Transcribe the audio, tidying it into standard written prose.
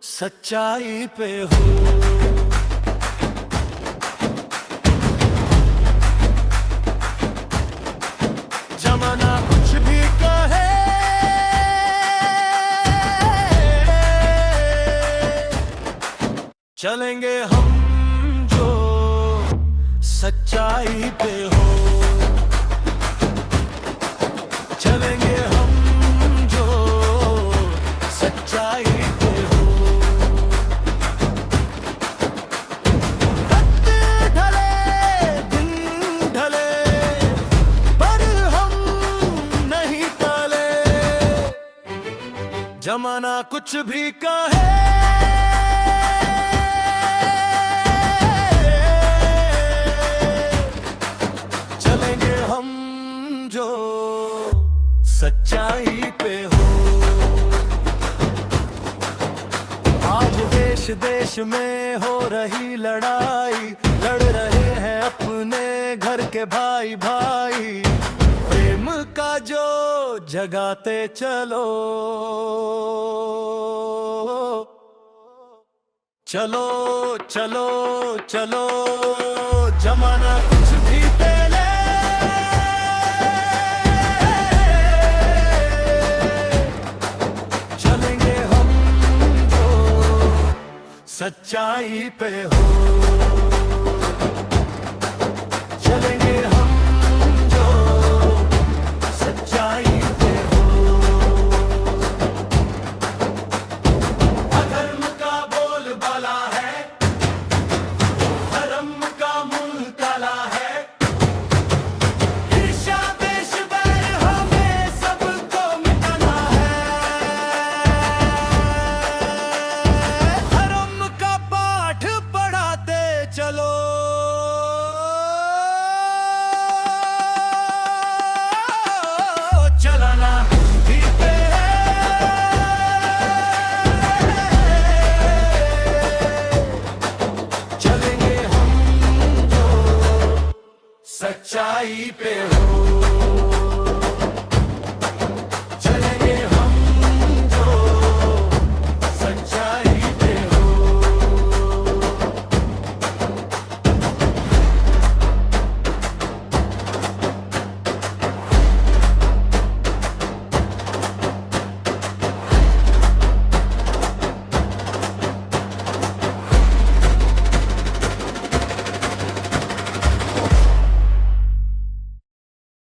सच्चाई पे हो। जमाना कुछ भी कहे, चलेंगे हम जो सच्चाई पे हो। चलेंगे हम जो सच्चाई पे हो। रात ढले दिन ढले पर हम नहीं टले। जमाना कुछ भी कहे, चलेंगे हम जो सच्चाई पे हो। आज देश देश में हो रही लड़ाई, लड़ रहे हैं अपने घर के भाई भाई। प्रेम का जो जगाते चलो, चलो चलो चलो। जमाना कुछ भी पहले, चलेंगे हम जो सच्चाई पे हो। चलेंगे हम जो सच्चाई पे हो। अधर्म का बोलबाला है, धर्म का मुंह काला है। ईर्ष्या द्वेष बैर हमें सबको मिटाना है। धर्म का पाठ पढ़ाते चलो, चलाना भी पे है। चलेंगे हम जो सच्चाई पे